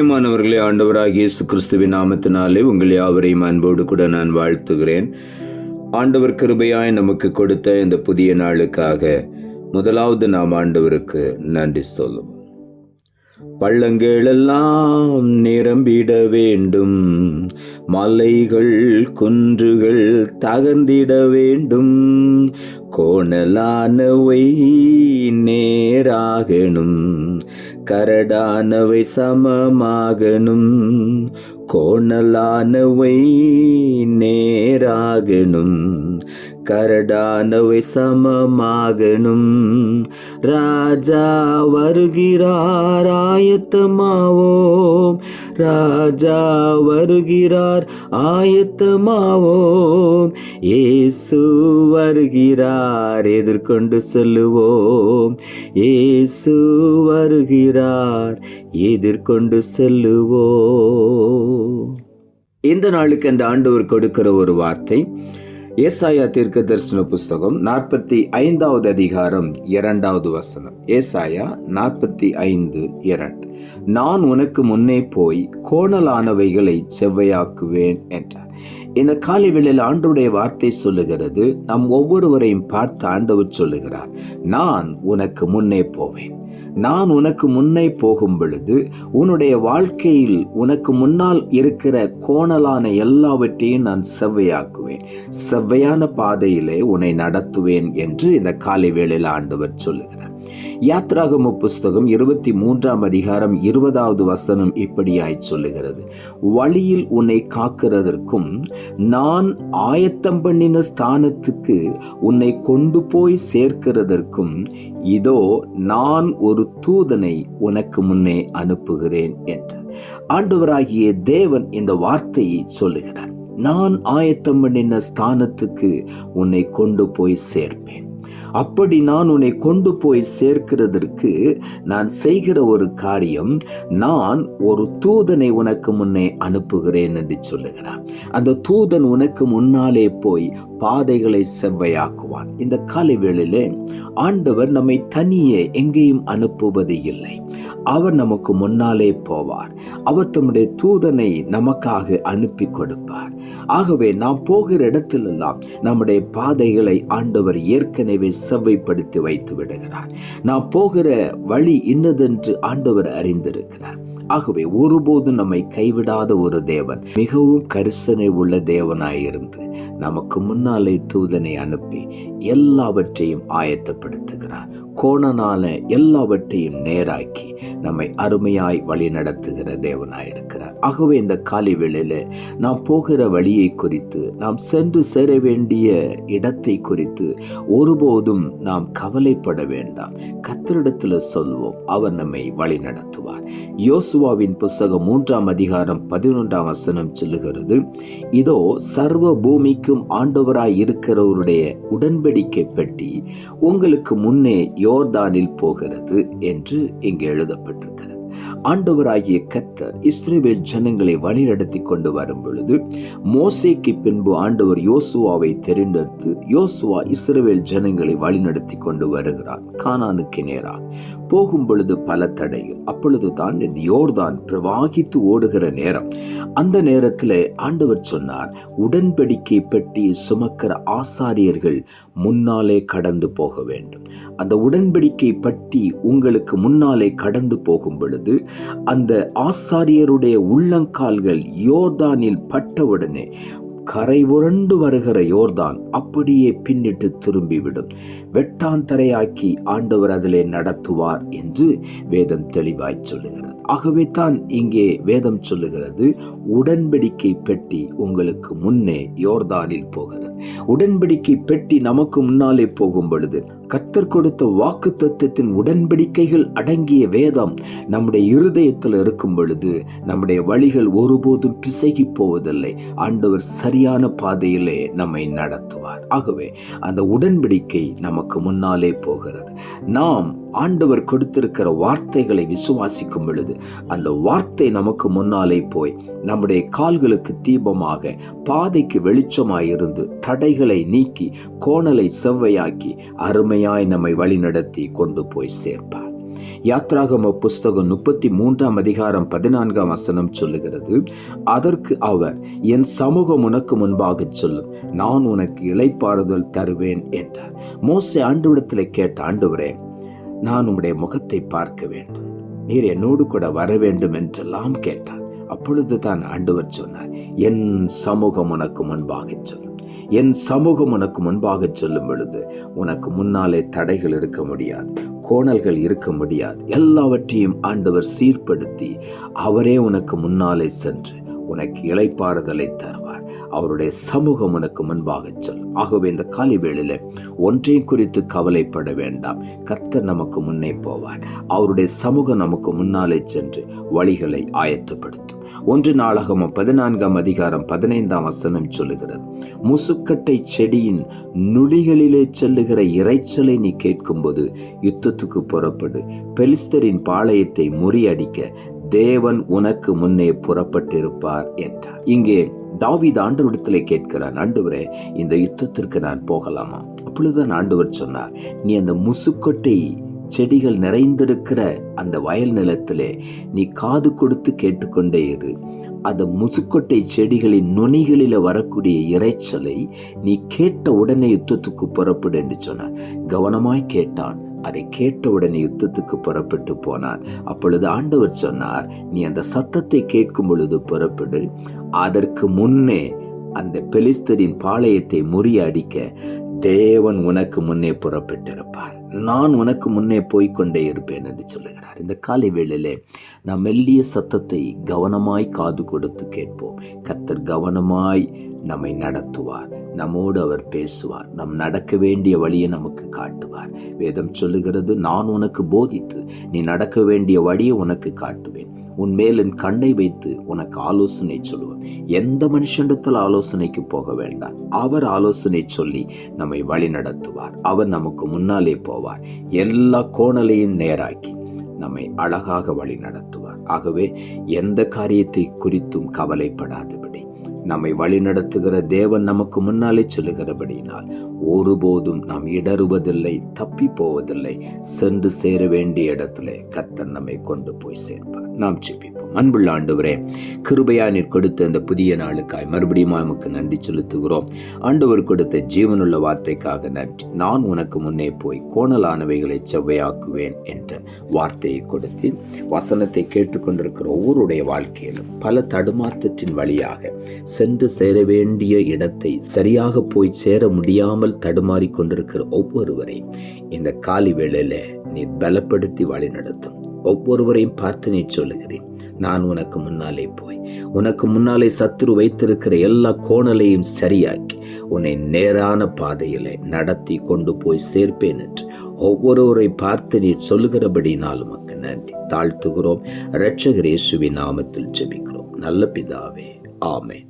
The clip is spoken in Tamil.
பிரியமானவர்களே, ஆண்டவராகிய இயேசு கிறிஸ்துவின் நாமத்தினாலே உங்கள் யாவரையும் அன்போடு கூட நான் வாழ்த்துகிறேன். ஆண்டவர் கிருபையாய் நமக்கு கொடுத்த இந்த புதிய நாளுக்காக முதலாவது நாம் ஆண்டவருக்கு நன்றி சொல்லுவோம். பள்ளங்களெல்லாம் நிரம்பிட வேண்டும், மலைகள் குன்றுகள் தகர்ந்திட வேண்டும், கோணலானவை நேராகணும், கரடானவை சமமாகணும், கோணலானவை நேராகணும், கரடானவை சமமாகணும். ராஜா வருகிறார், ஆயத்தமாவோம், ராஜா வருகிறார், ஆயத்தமாவோம், இயேசு வருகிறார், எதிர்கொண்டு செல்லுவோம், இயேசு வருகிறார், எதிர்கொண்டு செல்லுவோம். இந்த நாளுக்கு அந்த ஆண்டவர் கொடுக்கிற ஒரு வார்த்தை ஏசாயா தீர்க்கதரிசன புஸ்தகம் 45வது அதிகாரம் 2வது வசனம். ஏசாயா 45:2. நான் உனக்கு முன்னே போய் கோணலானவைகளை செவ்வையாக்குவேன் என்றார். இந்த காலை வேளையில் ஆண்டவருடைய வார்த்தை சொல்லுகிறது, நம் ஒவ்வொருவரையும் பார்த்து ஆண்டவர் சொல்லுகிறார், நான் உனக்கு முன்னே போவேன். நான் உனக்கு முன்னே போகும் பொழுது உன்னுடைய வாழ்க்கையில் உனக்கு முன்னால் இருக்கிற கோணலான எல்லாவற்றையும் நான் செவ்வையாக்குவேன், செவ்வையான பாதையிலே உன்னை நடத்துவேன் என்று இந்த காலை வேளையில் ஆண்டவர் சொல்லுகிறார். யாத்ராகம புஸ்தகம் 23ஆம் அதிகாரம் 20வது வசனம் இப்படியாய் சொல்லுகிறது, வழியில் உன்னை காக்கிறதற்கும் நான் ஆயத்தம் பண்ணின ஸ்தானத்துக்கு உன்னை கொண்டு போய் சேர்க்கிறதற்கும் இதோ நான் ஒரு தூதனை உனக்கு முன்னே அனுப்புகிறேன் என்றார். ஆண்டவராகிய தேவன் இந்த வார்த்தையை சொல்லுகிறார், நான் ஆயத்தம் பண்ணின ஸ்தானத்துக்கு உன்னை கொண்டு போய் சேர்ப்பேன். அப்படி நான் உன்னை கொண்டு போய் சேர்க்கிறதற்கு நான் செய்கிற ஒரு காரியம், நான் ஒரு தூதனை உனக்கு முன்னே அனுப்புகிறேன் என்று சொல்லுகிறார். அந்த தூதன் உனக்கு முன்னாலே போய் பாதைகளை செவ்வையாக்குவான். இந்த காலை வேளையிலே ஆண்டவர் நம்மை தனியே எங்கேயும் அனுப்புவது இல்லை. அவர் நமக்கு முன்னாலே போவார். அவர் தம்முடைய தூதனை நமக்காக அனுப்பி கொடுப்பார். ஆகவே நாம் போகிற இடத்திலெல்லாம் நம்முடைய பாதைகளை ஆண்டவர் ஏற்கனவே செவ்வைப்படுத்தி வைத்து விடுகிறார். நாம் போகிற வழி இன்னதென்று ஆண்டவர் அறிந்திருக்கிறார். ஆகவே ஒருபோதும் நம்மை கைவிடாத ஒரு தேவன், மிகவும் கரிசனை உள்ள தேவனாயிருந்து நமக்கு முன்னாலே தூதனை அனுப்பி எல்லாவற்றையும் ஆயத்தப்படுத்துகிறார். கோணனால எல்லாவற்றையும் நேராக்கி நம்மை அருமையாய் வழி நடத்துகிற தேவனாயிருக்கிறார். ஆகவே இந்த காலை வேளையில நாம் போகிற வழியை குறித்து, நாம் சென்று சேர வேண்டிய இடத்தை குறித்து ஒருபோதும் நாம் கவலைப்பட வேண்டாம். கர்த்தரிடத்தில் சொல்வோம், அவர் நம்மை வழி நடத்துவார். யோசுவாவின் புஸ்தகம் 3ஆம் அதிகாரம் 11ஆம் வசனம் சொல்லுகிறது, இதோ சர்வ பூமிக்கும் ஆண்டவராய் இருக்கிறவருடைய உடன்படிக்கை பெட்டி உங்களுக்கு முன்னே யோர்தானில் போகிறது என்று இங்கு எழுதப்பட்டிருக்கிறது. ஆண்டவராகிய கர்த்தர் இஸ்ரவேல் ஜனங்களை வழிநடத்தி கொண்டு வரும் பொழுது, மோசேக்கு பின்பு ஆண்டவர் யோசுவாவை தெரிந்தெடுத்து யோசுவா இஸ்ரவேல் ஜனங்களை வழிநடத்தி கொண்டு வருகிறார். கானானுக்கு நேராக போகும் பொழுது பல தடைகள். அப்பொழுதுதான் இந்த யோர்தான் பிரவாகித்து ஓடுகிற நேரம். அந்த நேரத்தில் ஆண்டவர் சொன்னார், உடன்படிக்கை பெட்டி சுமக்கிற ஆசாரியர்கள் முன்னாலே கடந்து போக வேண்டும். அந்த உடன்படிக்கை பட்டி உங்களுக்கு முன்னாலே கடந்து போகும் பொழுது அந்த ஆசாரியருடைய உள்ளங்கால்கள் யோர்தானில் பட்டவுடனே கரை உரண்டு வருகிற யோர்தான் அப்படியே பின்னிட்டு திரும்பிவிடும். வெட்டாந்தரையாக்கி ஆண்டவர் அதிலே நடத்துவார் என்று வேதம் தெளிவாய் சொல்லுகிறது. ஆகவே தான் இங்கே வேதம் சொல்லுகிறது, உடன்படிக்கை பெட்டி உங்களுக்கு முன்னே யோர்தானில் போகிறது. உடன்படிக்கை பெட்டி நமக்கு முன்னாலே போகும் பொழுது கர்த்தர் கொடுத்த வாக்குத்தத்தத்தின் உடன்படிக்கைகள் அடங்கிய வேதம் நம்முடைய இருதயத்தில் இருக்கும் பொழுது நம்முடைய வழிகள் ஒருபோதும் பிசகி போவதில்லை. ஆண்டவர் சரியான பாதையிலே நம்மை நடத்துவார். ஆகவே அந்த உடன்படிக்கை நமக்கு முன்னாலே போகிறது. நாம் ஆண்டவர் கொடுத்திருக்கிற வார்த்தைகளை விசுவாசிக்கும் பொழுது அந்த வார்த்தை நமக்கு முன்னாலே போய் நம்முடைய கால்களுக்கு தீபமாக, பாதைக்கு வெளிச்சமாயிருந்து தடைகளை நீக்கி கோணலை செவ்வையாக்கி அருமையாய் நம்மை வழிநடத்தி கொண்டு போய் சேர்ப்பார். யாத்ராகம புஸ்தகம் 33:14 சொல்லுகிறது, அதற்கு அவர், என் சமூகம் உனக்கு முன்பாக சொல்லும், நான் உனக்கு இளைப்பாறுதல் தருவேன் என்றார். மோசே ஆண்டவரிடத்தில் கேட்ட, ஆண்டவரே, நான் உம்முடைய முகத்தை பார்க்க வேண்டும், நீர் என்னோடு கூட வர வேண்டும் என்றெல்லாம் கேட்டார். அப்பொழுது தான் ஆண்டவர் சொன்னார், என் சமூகம் உனக்கு முன்பாக சொல்லும். என் சமூகம் உனக்கு முன்பாக சொல்லும் பொழுது உனக்கு முன்னாலே தடைகள் இருக்க முடியாது, கோணல்கள் இருக்க முடியாது. எல்லாவற்றையும் ஆண்டவர் சீர்படுத்தி அவரே உனக்கு முன்னாலே சென்று உனக்கு இளைப்பாறுதலை தருவார். அவருடைய சமூகம் உனக்கு முன்பாக சொல்லும். ஆகவே இந்த காலை வேளையில ஒன்றையும் குறித்து கவலைப்பட வேண்டாம். கர்த்தர் நமக்கு முன்னே போவார். அவருடைய சமூகம் நமக்கு முன்னாலே சென்று வழிகளை ஆயத்தப்படுத்தும். 1 நாளாகமம் 14:15 சொல்லுகிறது, முசுக்கட்டை செடியின் நுளிகளிலே செல்லுகிற இரைச்சலை நீ கேட்கும்போது யுத்தத்துக்கு புறப்படு, பெலிஸ்தரின் பாளையத்தை முறியடிக்க தேவன் உனக்கு முன்னே புறப்பட்டிருப்பார் என்றார். இங்கே தாவீது ஆண்டவரிடத்திலே கேட்கிறான், ஆண்டவரே, இந்த யுத்தத்திற்கு நான் போகலாமா? அப்பொழுதுதான் ஆண்டவர் சொன்னார், நீ அந்த முசுக்கொட்டை செடிகள் நிறைந்திருக்கிற அந்த வயல் நிலத்திலே நீ காது கொடுத்து கேட்டுக்கொண்டே இரு. அந்த முசுக்கொட்டை செடிகளின் நுனிகளில வரக்கூடிய இரைச்சலை நீ கேட்ட உடனே யுத்தத்துக்கு புறப்படு என்று சொன்னார். கவனமாய் கேட்டான். அதை கேட்ட உடனே யுத்தத்துக்கு புறப்பட்டு போனான். அப்பொழுது ஆண்டவர் சொன்னார், நீ அந்த சத்தத்தை கேட்கும் பொழுது புறப்படு. அதற்கு முன்னே அந்த பெலிஸ்தரின் பாளையத்தை முறியடிக்க தேவன் உனக்கு முன்னே புறப்பட்டிருப்பார். நான் உனக்கு முன்னே போய்கொண்டே இருப்பேன் என்று சொல்லுகிறார். இந்த காலை வேளையிலே நாம் மெல்லிய சத்தத்தை கவனமாய் காது கொடுத்து கேட்போம். கர்த்தர் கவனமாய் நம்மை நடத்துவார். நம்மோடு அவர் பேசுவார். நம் நடக்க வேண்டிய வழியை நமக்கு காட்டுவார். வேதம் சொல்லுகிறது, நான் உனக்கு போதித்து நீ நடக்க வேண்டிய வழியை உனக்கு காட்டுவேன். உன் மேல் என் கண்ணை வைத்து உனக்கு ஆலோசனை சொல்லுவேன். எந்த மனுஷனிடத்தில் ஆலோசனைக்கு போக வேண்டாம். அவர் ஆலோசனை சொல்லி நம்மை வழி நடத்துவார். அவர் நமக்கு முன்னாலே போவார். எல்லா கோணலையும் நேராக்கி நம்மை அழகாக வழி நடத்துவார். ஆகவே எந்த காரியத்தை குறித்தும் கவலைப்படாதபடி நம்மை வழி நடத்துகிற தேவன் நமக்கு முன்னாலே சொல்லுகிறபடியினால் ஒருபோதும் நாம் இடறுவதில்லை, தப்பி போவதில்லை. சென்று சேர வேண்டிய இடத்திலே கர்த்தர் நம்மை கொண்டு போய் சேர்ப்பார். நாம் ஜெபிப்போம். அன்புள்ள ஆண்டவரே, கிருபையா நீர் கொடுத்த இந்த புதிய நாளுக்காய் மறுபடியும் நமக்கு நன்றி செலுத்துகிறோம். ஆண்டவர் கொடுத்த ஜீவனுள்ள வார்த்தைக்காக நன்றி. நான் உனக்கு முன்னே போய் கோணலானவைகளை செவ்வையாக்குவேன் என்ற வார்த்தையை கொடுத்து வசனத்தை கேட்டுக்கொண்டிருக்கிற ஒவ்வொருடைய வாழ்க்கையிலும் பல தடுமாற்றத்தின் வழியாக சென்று சேர வேண்டிய இடத்தை சரியாக போய் சேர முடியாமல் தடுமாறி கொண்டிருக்கிற ஒவ்வொருவரையும் இந்த காலை வேளையில நீ பலப்படுத்தி வழி நடத்தும். ஒவ்வொருவரையும் பார்த்து நீ சொல்லுகிறேன், நான் உனக்கு முன்னாலே போய் உனக்கு முன்னாலே சத்துரு வைத்திருக்கிற எல்லா கோணலையும் சரியாக்கி உன்னை நேரான பாதையிலே நடத்தி கொண்டு போய் சேர்ப்பேன் என்று ஒவ்வொருவரை பார்த்து நீ சொல்லுகிறபடினால் உமக்கு நன்றி தாழ்த்துகிறோம். இரட்சகர் இயேசுவின் நாமத்தில் ஜெபிக்கிறோம் நல்ல பிதாவே, ஆமென்.